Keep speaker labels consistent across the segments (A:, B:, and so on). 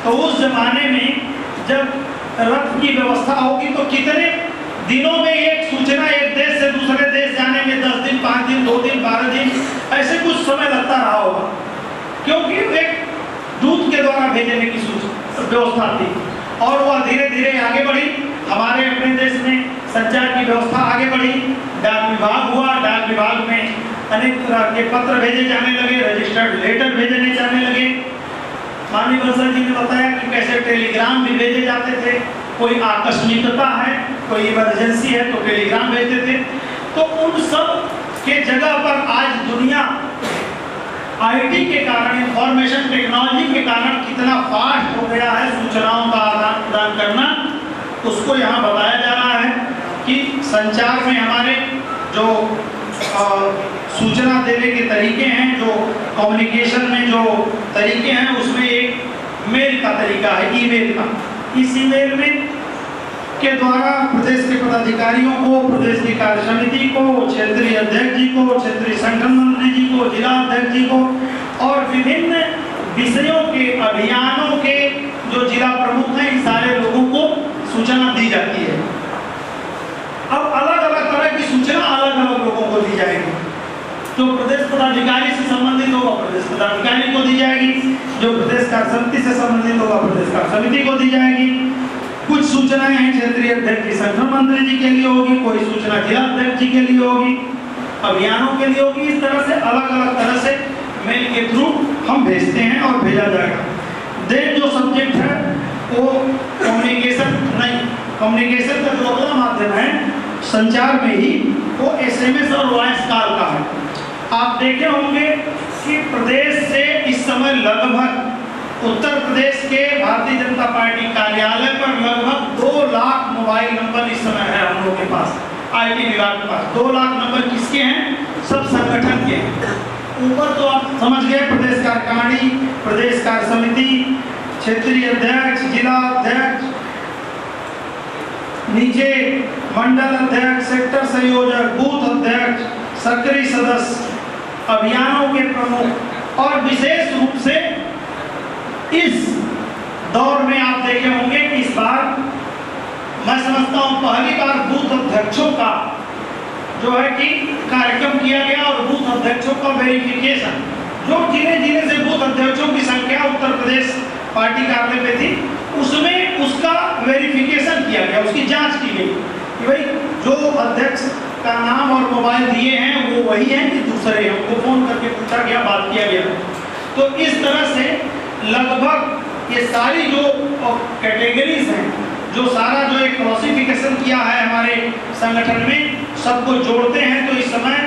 A: तो उस जमाने में जब रथ की व्यवस्था होगी तो कितने दिनों में एक सूचना एक देश से दूसरे देश जाने में 10 दिन, 5 दिन, 2 दिन, 12 दिन ऐसे कुछ समय लगता रहा होगा, क्योंकि एक दूत के द्वारा भेजने की व्यवस्था थी और वह धीरे धीरे आगे बढ़ी। हमारे अपने देश में संचार की व्यवस्था आगे बढ़ी, डाक विभाग हुआ, डाक विभाग में अनेक तरह के पत्र भेजे जाने लगे, रजिस्टर्ड लेटर भेजने जाने लगे। माननीय बंसल जी ने बताया कि कैसे टेलीग्राम भी भेजे जाते थे, कोई आकस्मिकता है, कोई इमरजेंसी है तो टेलीग्राम भेजते थे। तो उन सब के जगह पर आज दुनिया आईटी के कारण, इंफॉर्मेशन टेक्नोलॉजी के कारण कितना फास्ट हो गया है सूचनाओं का आदान प्रदान करना, उसको यहाँ बताया जा रहा है कि संचार में हमारे जो सूचना देने के तरीके हैं, जो कम्युनिकेशन में जो तरीके हैं, उसमें एक मेल का तरीका है, ईमेल का। इस ईमेल में के द्वारा प्रदेश के पदाधिकारियों को, प्रदेश की कार्य समिति को, क्षेत्रीय अध्यक्ष जी को, क्षेत्रीय संगठन मंत्री जी को, जिला अध्यक्ष जी को और विभिन्न विषयों के अभियानों के जो जिला प्रमुख हैं, इन सारे लोगों को सूचना दी जाती है। अब अलग अलग तरह की सूचना अलग अलग लोगों को दी जाएगी। जो प्रदेश पदाधिकारी से संबंधित होगा प्रदेश पदाधिकारी को दी जाएगी, जो प्रदेश कार्य समिति से संबंधित होगा प्रदेश कार्य समिति को दी जाएगी। कुछ सूचनाएं हैं क्षेत्रीय अध्यक्ष की संगठन मंत्री जी के लिए होगी, कोई सूचना जिला अध्यक्ष जी के लिए होगी, अभियानों के लिए होगी। इस तरह से अलग अलग तरह से मेल के थ्रू हम भेजते हैं और भेजा जाएगा। देन जो सब्जेक्ट है वो कम्युनिकेशन नहीं, कम्युनिकेशन का जो अगला माध्यम है संचार में ही, वो एसएमएस और वॉइस कॉल का है। आप देखे होंगे कि प्रदेश से इस समय लगभग उत्तर प्रदेश के भारतीय जनता पार्टी कार्यालय पर लगभग 2 लाख मोबाइल नंबर इस समय है हम लोग के पास, आईटी विभाग के पास। 2 लाख नंबर किसके हैं? सब संगठन के हैं। ऊपर तो आप समझ गए प्रदेश कार्यकारिणी, प्रदेश कार्य समिति, क्षेत्रीय अध्यक्ष, जिला अध्यक्ष, नीचे मंडल अध्यक्ष, सेक्टर संयोजक, बूथ अध्यक्ष, सक्रिय सदस्य, अभियानों के प्रमुख। और विशेष रूप से इस दौर में आप देखे होंगे कि इस बार मैं समझता हूं पहली बार बूथ अध्यक्षों का जो है कि कार्यक्रम किया गया और बूथ अध्यक्षों का वेरिफिकेशन, जो जिले जिले से बूथ अध्यक्षों की संख्या उत्तर प्रदेश पार्टी कार्यालय में थी, उसमें उसका वेरिफिकेशन किया गया, उसकी जांच की गई कि भाई जो अध्यक्ष का नाम और मोबाइल दिए हैं वो वही हैं कि दूसरे हैं। उनको फोन करके पूछा गया, बात किया गया। तो इस तरह से लगभग ये सारी जो कैटेगरीज हैं, जो सारा जो एक क्लासिफिकेशन किया है हमारे संगठन में, सबको जोड़ते हैं। तो इस समय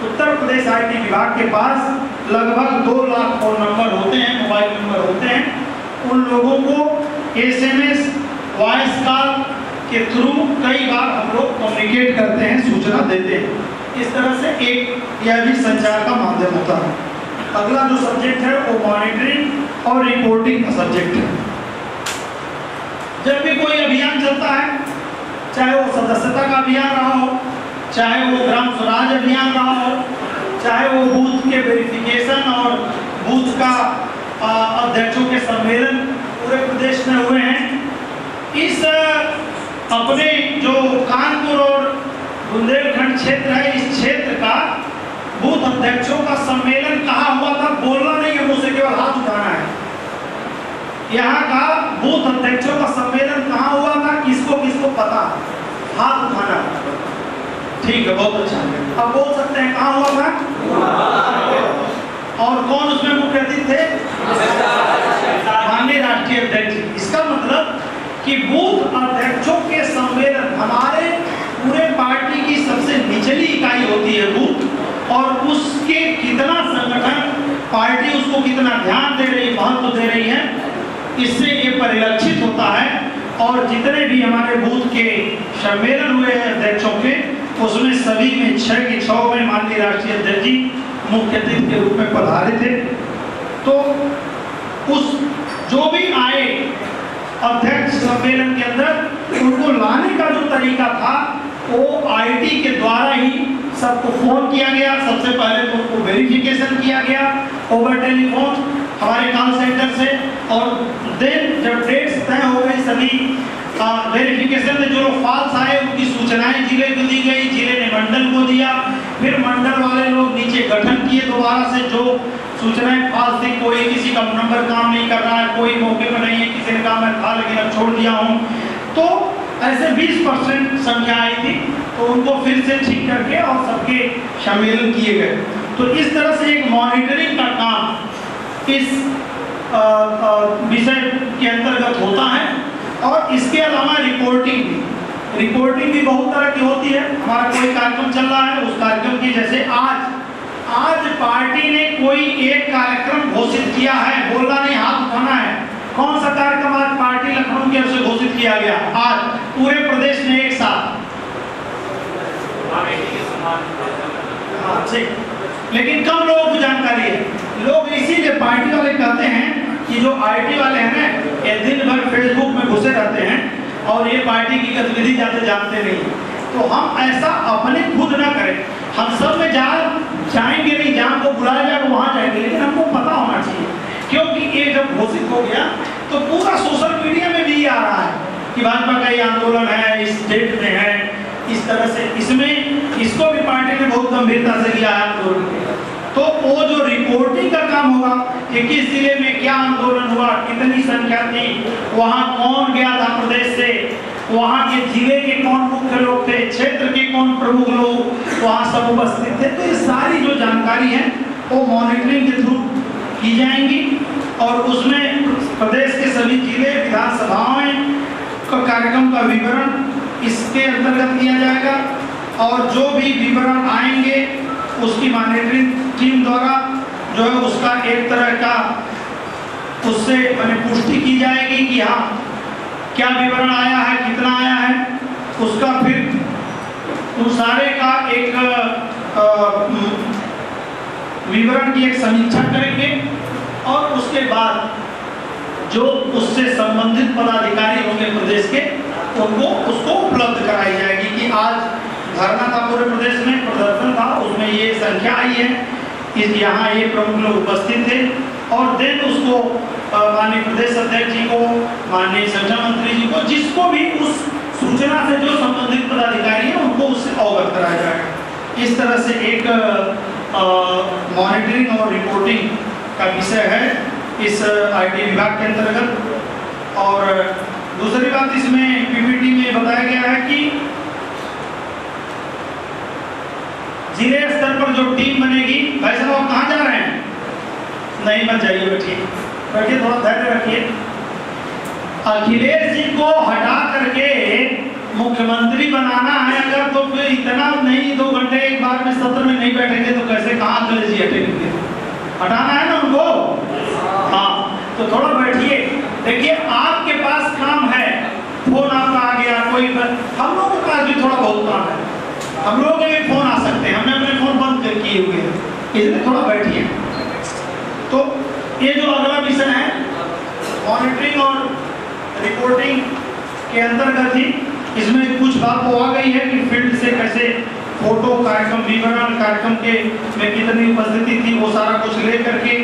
A: उत्तर प्रदेश आईटी विभाग के पास लगभग 2 लाख फोन नंबर होते हैं, मोबाइल नंबर होते हैं। उन लोगों को एसएमएस, वॉइस कॉल के थ्रू कई बार हम लोग कम्युनिकेट करते हैं, सूचना देते हैं। इस तरह से एक यह भी संचार का माध्यम होता है। अगला जो सब्जेक्ट है वो मॉनिटरिंग और रिपोर्टिंग का सब्जेक्ट है। जब भी कोई अभियान चलता है, चाहे वो सदस्यता का अभियान रहा हो, चाहे वो ग्राम स्वराज अभियान रहा हो, चाहे वो बूथ के वेरिफिकेशन और बूथ का अध्यक्षों के सम्मेलन पूरे प्रदेश में हुए हैं। इस अपने जो कानपुर और बुंदेलखंड क्षेत्र है, इस क्षेत्र का बूथ अध्यक्षों का सम्मेलन कहाँ हुआ था? बोलना नहीं है, मुझसे केवल हाथ उठाना है। यहाँ का बूथ अध्यक्षों का सम्मेलन कहाँ हुआ था? किसको किसको पता? हाथ उठाना। ठीक है, बहुत अच्छा। अब बोल सकते हैं कहाँ हुआ था और कौन उसमें मुख्य अतिथि थे? माननीय राष्ट्रीय अध्यक्ष। इसका मतलब कि बूथ अध्यक्षों के सम्मेलन हमारे पूरे पार्टी की सबसे निचली इकाई होती है बूथ, और उसके कितना संगठन पार्टी उसको कितना ध्यान दे रही, महत्व दे रही है, इससे ये परिलक्षित होता है। और जितने भी हमारे बूथ के सम्मेलन हुए हैं अध्यक्षों के, उसमें सभी में 6 के 6 में माननीय राष्ट्रीय अध्यक्ष जी मुख्य अतिथि के रूप में पधारे थे। तो उस जो भी आए अध्यक्ष सम्मेलन के अंदर, उनको लाने का जो तरीका था वो आईटी के द्वारा ही सबको फोन किया गया। सबसे पहले तो उनको वेरिफिकेशन किया गया ओवर टेलीफोन हमारे कॉल सेंटर से। और देन जब डेट्स तय हो गई, सभी वेरिफिकेशन में जो लोग फॉल्स आए उनकी सूचनाएं जिले को दी गई, जिले ने मंडल को दिया, फिर मंडल वाले लोग नीचे गठन किए दोबारा से, जो सूचनाएं फॉल्स थी, कोई किसी का नंबर काम नहीं कर रहा है, कोई मौके पर नहीं है, किसी ने कहा मैं था लेकिन अब छोड़ दिया हूँ, तो ऐसे 20% संख्या आई थी, तो उनको फिर से ठीक करके और सबके सम्मेलन किए गए। तो इस तरह से एक मॉनिटरिंग का काम इस विषय के अंतर्गत होता है। और इसके अलावा रिपोर्टिंग भी बहुत तरह की होती है। हमारा कोई कार्यक्रम चल रहा है, उस कार्यक्रम की, जैसे आज पार्टी ने कोई एक कार्यक्रम घोषित किया है, बोलना नहीं, हाथ उठाना है। कौन सा कार्यक्रम आज पार्टी लखनऊ की ओर से घोषित किया गया आज पूरे प्रदेश में एक साथ? लेकिन कम लोगों को जानकारी है। लोग इसीलिए पार्टी वाले कहते हैं कि जो आईटी वाले हैं ना, ये दिन भर फेसबुक में घुसे रहते हैं और ये पार्टी की गतिविधि जाते जानते नहीं। तो हम ऐसा अपने खुद ना करें। हम सब में जाएंगे नहीं, जहाँ को बुलाया जाए वहाँ जाएंगे, लेकिन हमको पता होना चाहिए, क्योंकि ये जब घोषित हो गया तो पूरा सोशल मीडिया में भी आ रहा है कि भाजपा का ये आंदोलन है, इस डेट में है, इस तरह से। इसमें इसको भी पार्टी ने बहुत गंभीरता से लिया है आंदोलन। तो वो जो रिपोर्टिंग का काम होगा कि किस जिले में क्या आंदोलन हुआ, कितनी संख्या थी, वहाँ कौन गया था प्रदेश से, वहाँ के जिले के कौन मुख्य लोग थे, क्षेत्र के कौन प्रमुख लोग वहाँ सब उपस्थित थे, तो ये सारी जो जानकारी है वो मॉनिटरिंग के थ्रू की जाएंगी। और उसमें प्रदेश के सभी जिले, विधानसभाओं का कार्यक्रम का विवरण इसके अंतर्गत किया जाएगा। और जो भी विवरण आएंगे उसकी मॉनिटरिंग टीम द्वारा जो है उसका एक तरह का उससे पुष्टि की जाएगी कि हाँ क्या विवरण आया है, कितना आया है, उसका फिर उस सारे का एक विवरण की एक समीक्षा करेंगे। और उसके बाद जो उससे संबंधित पदाधिकारी होंगे प्रदेश के, उनको उसको उपलब्ध कराई जाएगी कि आज धरना था पूरे प्रदेश में, प्रदर्शन था, उसमें ये संख्या आई है, इस यहाँ ये प्रमुख लोग उपस्थित थे। और देन उसको माननीय प्रदेश अध्यक्ष जी को, माननीय संगठन मंत्री जी को, जिसको भी उस सूचना से जो संबंधित पदाधिकारी है उनको उससे अवगत कराया जाएगा। इस तरह से एक मॉनिटरिंग और रिपोर्टिंग का विषय है इस आईटी विभाग के अंतर्गत। और दूसरी बात इसमें पीपीटी में बताया गया है कि जिले स्तर पर जो टीम बनेगी, भाई साहब आप कहाँ जा रहे हैं? नहीं मत जाइए, बैठिए, थोड़ा धैर्य रखिए। अखिलेश जी को हटा करके मुख्यमंत्री बनाना है अगर, तो फिर इतना नहीं 2 घंटे एक बार में सत्र में नहीं बैठेंगे तो कैसे, कहाँ अखिलेश जी हटेंगे? हटाना है ना उनको। हाँ, तो थोड़ा बैठिए। देखिए आपके पास काम है, फोन आपका आ गया, कोई हम लोगों के पास भी थोड़ा बहुत काम है, हम लोगों के भी फोन आ सकते हैं, हमने अपने फोन बंद कर किए हुए हैं, इसलिए थोड़ा बैठिए। तो ये जो अगला विषय है मॉनिटरिंग और रिपोर्टिंग के अंतर्गत ही, इसमें कुछ बात तो आ गई है कि फील्ड से कैसे फोटो, कार्यक्रम विवरण, कार्यक्रम के में कितनी उपस्थिति थी, वो सारा कुछ ले करके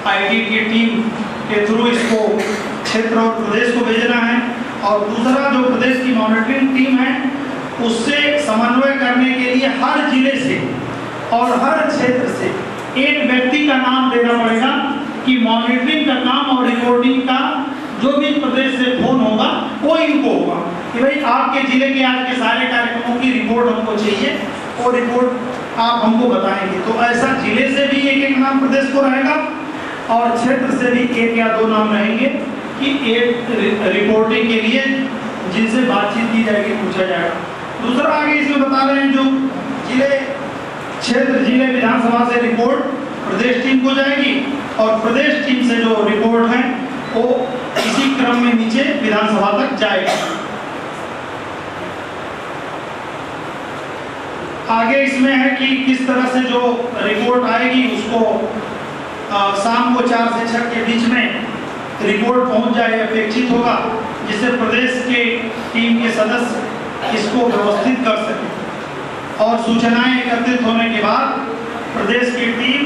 A: आईटी की टीम के थ्रू इसको क्षेत्र और प्रदेश को भेजना है। और दूसरा जो प्रदेश की मॉनिटरिंग टीम है उससे समन्वय करने के लिए हर जिले से और हर क्षेत्र से एक व्यक्ति का नाम देना पड़ेगा कि मॉनिटरिंग का काम और रिपोर्टिंग का जो भी प्रदेश से फोन होगा वो इनको होगा कि भाई आपके जिले के आज के सारे कार्यक्रमों की रिपोर्ट हमको चाहिए, वो रिपोर्ट आप हमको बताएंगे। तो ऐसा जिले से भी एक नाम प्रदेश को रहेगा और क्षेत्र से भी 1 या 2 नाम रहेंगे कि एक रिपोर्टिंग के लिए जिनसे बातचीत की जाएगी, पूछा जाएगा। दूसरा आगे इसमें बता रहे हैं जो जिले, क्षेत्र, जिले, विधानसभा से रिपोर्ट प्रदेश टीम को जाएगी और प्रदेश टीम से जो रिपोर्ट है वो इसी क्रम में नीचे विधानसभा तक जाएगा। आगे इसमें है कि किस तरह से जो रिपोर्ट आएगी उसको शाम को 4 से 6 के बीच में रिपोर्ट पहुंच जाए अपेक्षित होगा, जिससे प्रदेश के टीम के सदस्य इसको व्यवस्थित कर सके। और सूचनाएं एकत्रित होने के बाद प्रदेश की टीम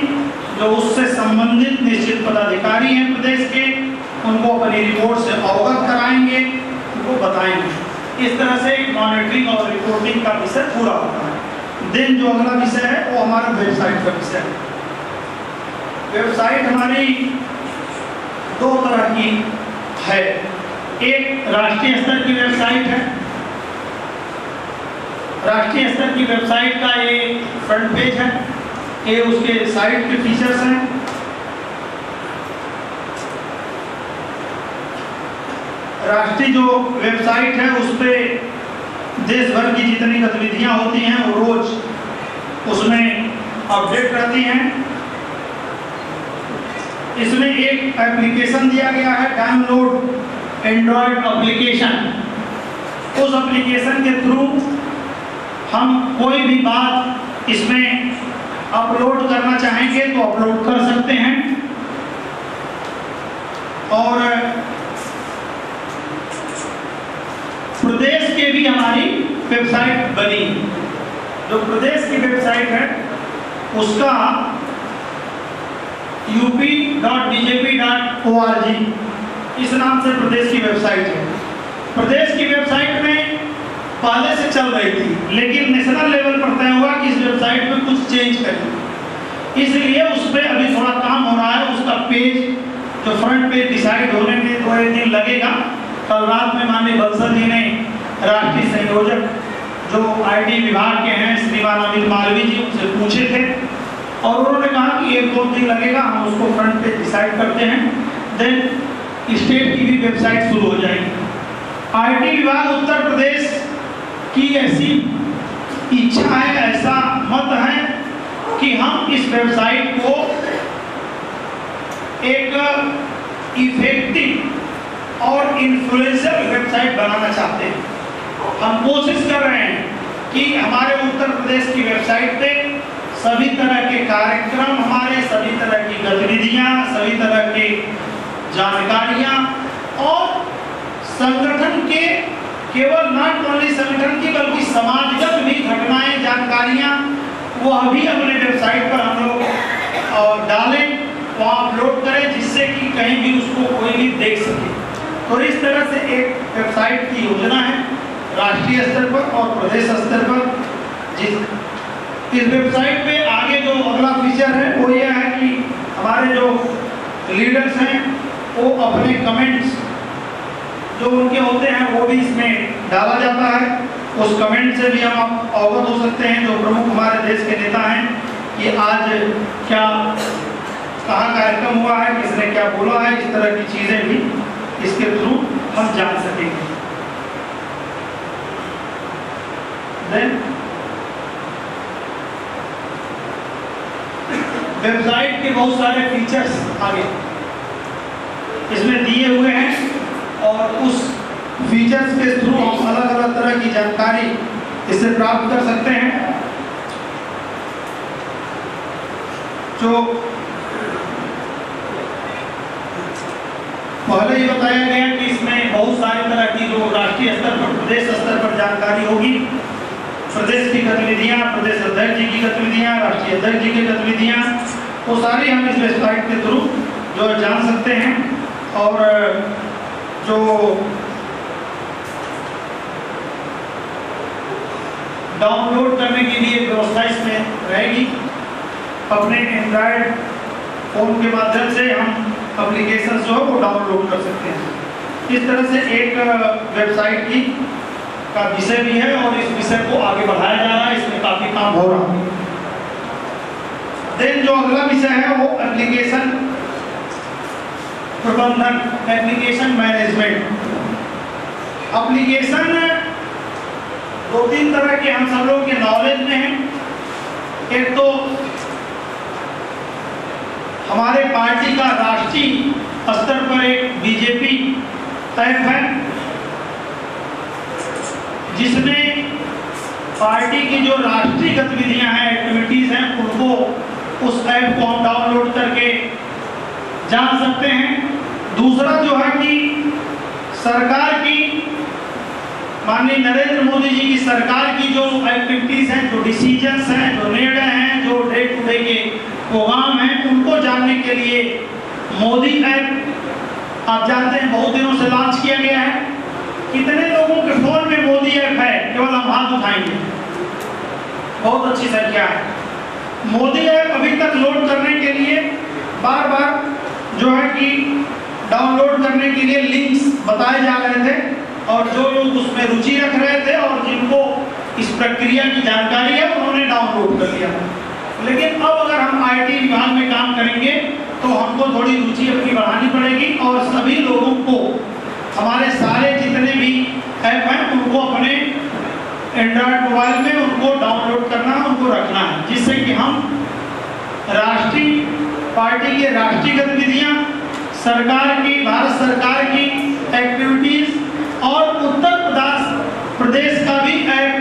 A: जो उससे संबंधित निश्चित पदाधिकारी हैं प्रदेश के, उनको अपनी रिपोर्ट से अवगत कराएंगे, उनको बताएंगे। इस तरह से मॉनिटरिंग और रिपोर्टिंग का विषय पूरा होता है। देन जो अगला विषय है वो हमारा वेबसाइट का विषय है। वेबसाइट हमारी दो तरह की है, एक राष्ट्रीय स्तर की वेबसाइट है। राष्ट्रीय स्तर की वेबसाइट का ये फ्रंट पेज है, ये उसके साइट के फीचर्स हैं। राष्ट्रीय जो वेबसाइट है उस पे देश भर की जितनी गतिविधियां होती हैं वो रोज उसमें अपडेट रहती हैं। इसमें एक एप्लीकेशन दिया गया है, डाउनलोड एंड्रॉयड एप्लीकेशन। उस एप्लीकेशन के थ्रू हम कोई भी बात इसमें अपलोड करना चाहेंगे तो अपलोड कर सकते हैं। और प्रदेश के भी हमारी वेबसाइट बनी। जो प्रदेश की वेबसाइट है उसका up.bjp.org इस नाम से प्रदेश की वेबसाइट है। प्रदेश की वेबसाइट में पहले से चल रही थी, लेकिन नेशनल लेवल पर तय हुआ कि इस वेबसाइट में कुछ चेंज करें, इसलिए उस पर अभी थोड़ा काम हो रहा है। उसका पेज जो फ्रंट पेज डिसाइड होने में 2 दिन लगेगा। कल रात में माननीय बंसल जी ने राष्ट्रीय संयोजक जो IT विभाग के हैं श्रीमान अमित मालवीय जी, उनसे पूछे थे और उन्होंने कहा कि 1-2 दिन लगेगा, हम उसको फ्रंट पेज डिसाइड करते हैं। देन स्टेट की भी वेबसाइट शुरू हो जाएगी। IT विभाग उत्तर प्रदेश की ऐसी इच्छा है, ऐसा मत है कि हम इस वेबसाइट को एक इफेक्टिव और इन्फ्लुएंशियल वेबसाइट बनाना चाहते हैं। हम कोशिश कर रहे हैं कि हमारे उत्तर प्रदेश की वेबसाइट पे सभी तरह के कार्यक्रम, हमारे सभी तरह की गतिविधियां, सभी तरह की जानकारियां और संगठन के केवल नॉट ओनली संगठन की बल्कि समाजगत भी घटनाएं, जानकारियां वह भी अपने वेबसाइट पर हम लोग डालें, वहाँ अपलोड करें, जिससे कि कहीं भी उसको कोई भी देख सके। तो इस तरह से एक वेबसाइट की योजना है राष्ट्रीय स्तर पर और प्रदेश स्तर पर। इस वेबसाइट पे आगे जो अगला फीचर है वो यह है कि हमारे जो लीडर्स हैं वो अपने कमेंट्स जो उनके होते हैं वो भी इसमें डाला जाता है। उस कमेंट से भी हम अवगत हो सकते हैं जो प्रमुख हमारे देश के नेता हैं कि आज क्या कहाँ कार्यक्रम हुआ है, किसने क्या बोला है, इस तरह की चीज़ें भी इसके थ्रू हम जान सकेंगे। वेबसाइट के बहुत सारे फीचर्स आगे इसमें दिए हुए हैं और उस फीचर्स के थ्रू हम अलग अलग तरह की जानकारी इससे प्राप्त कर सकते हैं। जो पहले ही बताया गया कि इसमें बहुत सारी तरह की जो राष्ट्रीय स्तर पर, प्रदेश स्तर पर जानकारी होगी। प्रदेश की गतिविधियां, प्रदेश अध्यक्ष जी की गतिविधियां, राष्ट्रीय अध्यक्ष जी की गतिविधियां, वो सारी हम इस वेबसाइट के थ्रू जो जान सकते हैं। और जो डाउनलोड करने के लिए व्यवस्था इसमें रहेगी। अपने एंड्रॉयड फोन के माध्यम से हम एप्लीकेशन जो है वो डाउनलोड कर सकते हैं। इस तरह से एक वेबसाइट की का विषय भी है और इस विषय को आगे बढ़ाया जा रहा है, इसमें काफी काम हो रहा है। देन जो अगला विषय है वो एप्लीकेशन प्रबंधन, एप्लीकेशन मैनेजमेंट। एप्लीकेशन 2-3 तरह के हम सब लोग के नॉलेज में हैं। एक तो हमारे पार्टी का राष्ट्रीय स्तर पर एक बीजेपी ऐप है जिसमें पार्टी की जो राष्ट्रीय गतिविधियां हैं, एक्टिविटीज हैं, उनको उस ऐप को हम डाउनलोड करके जान सकते हैं। दूसरा जो है कि सरकार की, माननीय नरेंद्र मोदी जी की सरकार की जो एक्टिविटीज हैं, जो डिसीजंस हैं, जो निर्णय हैं, जो डे टू डे के प्रोग्राम हैं, उनको जानने के लिए मोदी ऐप आप जानते हैं बहुत दिनों से लॉन्च किया गया है। कितने लोगों के फोन में मोदी ऐप है, केवल हम हाथ उठाएंगे, बहुत अच्छी संख्या है। मोदी ऐप अभी तक लोड करने के लिए बार बार जो है कि डाउनलोड करने के लिए लिंक्स बताए जा रहे थे, और जो लोग उसमें रुचि रख रहे थे और जिनको इस प्रक्रिया की जानकारी है उन्होंने डाउनलोड कर लिया। लेकिन अब अगर हम IT विभाग में काम करेंगे तो हमको थोड़ी रुचि अपनी बढ़ानी पड़ेगी, और सभी लोगों को हमारे सारे जितने भी ऐप हैं उनको अपने एंड्रॉयड मोबाइल में उनको डाउनलोड करना है, उनको रखना है, जिससे कि हम राष्ट्रीय पार्टी के राष्ट्रीय गतिविधियां, सरकार की, भारत सरकार की एक्टिविटीज और उत्तर प्रदेश का भी ऐप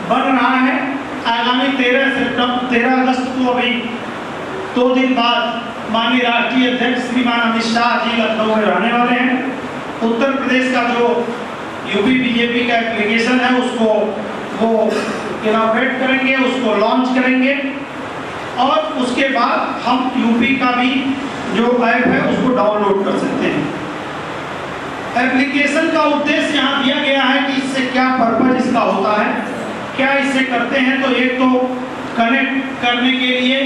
A: बन रहा है। आगामी 13 अगस्त को, अभी 2 दिन बाद, माननीय राष्ट्रीय अध्यक्ष श्रीमान अमित शाह जी लखनऊ में रहने वाले हैं। उत्तर प्रदेश का जो यूपी बीजेपी का एप्लीकेशन है उसको वो इनॉग्रेट करेंगे, उसको लॉन्च करेंगे, और उसके बाद हम यूपी का भी जो ऐप है उसको डाउनलोड कर सकते हैं। एप्लीकेशन का उद्देश्य यहाँ दिया गया है कि इससे क्या पर्पज इसका होता है, क्या इससे करते हैं। तो एक तो कनेक्ट करने के लिए,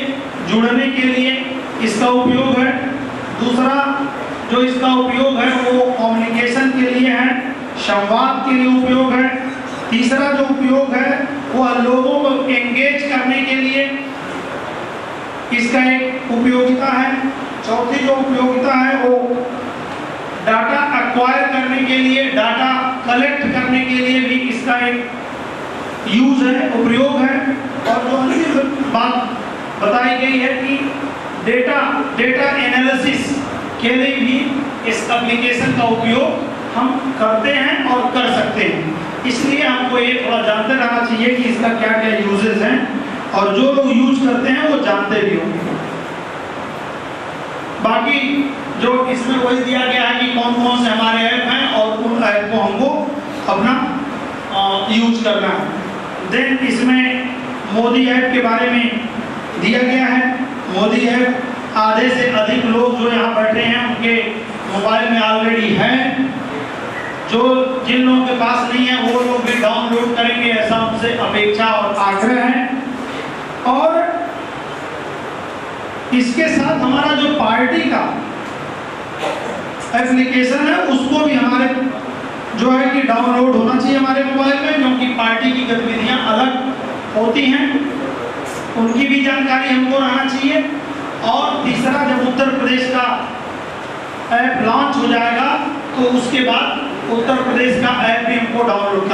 A: जुड़ने के लिए इसका उपयोग है। दूसरा जो इसका उपयोग है वो कम्युनिकेशन के लिए है, संवाद के लिए उपयोग है। तीसरा जो उपयोग है वो लोगों को एंगेज करने के लिए इसका एक उपयोगिता है। चौथी जो उपयोगिता है वो डाटा एक्वायर करने के लिए, डाटा कलेक्ट करने के लिए भी इसका एक यूज है, उपयोग है। और जो अंतिम बात बताई गई है कि डेटा एनालिसिस के लिए भी इस एप्लीकेशन का उपयोग हम करते हैं और कर सकते हैं। इसलिए हमको ये थोड़ा जानते रहना चाहिए कि इसका क्या क्या यूजेस हैं, और जो लोग यूज करते हैं वो जानते भी होंगे। बाकी जो इसमें वही दिया गया है कि कौन कौन से हमारे ऐप हैं और उन ऐप को हमको अपना यूज करना है। देन इसमें मोदी ऐप के बारे में दिया गया है। मोदी ऐप आधे से अधिक लोग जो यहाँ बैठे हैं उनके मोबाइल में ऑलरेडी है। जो जिन लोगों के पास नहीं है वो लोग भी डाउनलोड करेंगे, ऐसा उनसे अपेक्षा और आग्रह है। और इसके साथ हमारा जो पार्टी का एप्लीकेशन है उसको भी हमारे जो है कि डाउनलोड होना चाहिए हमारे मोबाइल में, क्योंकि पार्टी की गतिविधियां अलग होती हैं, उनकी भी जानकारी हमको रहना चाहिए। और तीसरा, जब उत्तर प्रदेश का ऐप लॉन्च हो जाएगा तो उसके बाद उत्तर प्रदेश का ऐप भी हमको डाउनलोड